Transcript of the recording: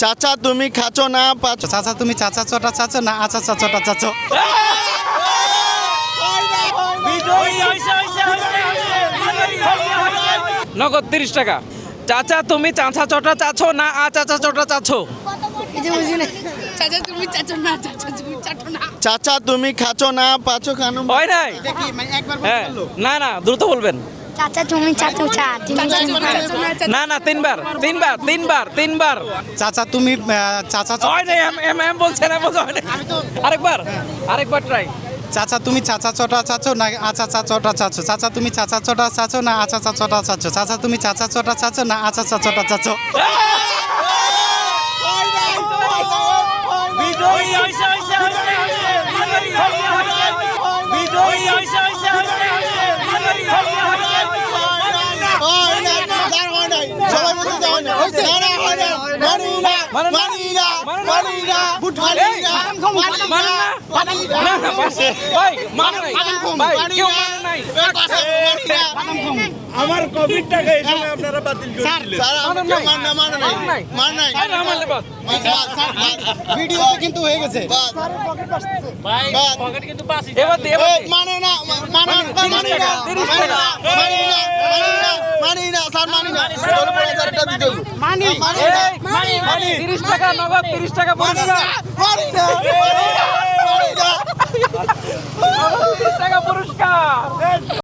চাচা তুমি খাচো না পাচো। চাচা তুমি চাচা চটা চাচো না আচা চটা চাচো। নগদ 30 টাকা। চাচা তুমি চাচা চটা চাচ্ছো না চাচা চটা চাচ্ছো? চাচা তুমি চাচো না চাচা তুমি চাটো না। চাচা তুমি খাচো না পাচো খানো। হয় নাই? হ্যাঁ, না না দ্রুত বলবেন। চাচা তুমি চাচু চা চাচা তুমি চাচো না না না তিনবার। চাচা তুমি চাচা হয় নাই, এম এম বলছেন, এম বলছে হয় নাই। আরেকবার ট্রাই। চাচা তুমি চাচা চটা চাচো না আচা চটা চাচো। চাচা তুমি চাচা চটা চাচো না আচা চটা চাচো। চাচা তুমি চাচা চটা চাচো না আচা চটা চাচো। আমার কোভিড টাকা এই সময় আপনারা বাতিল করে দিলেন। ভিডিওতে কিন্তু হয়ে গেছে। এবার দিয়ে মানে না মানে মানি না মানি না স্যার মানি না 30 টাকা নগদ, 30 টাকা পুরস্কার। মানি না 30 টাকা পুরস্কার।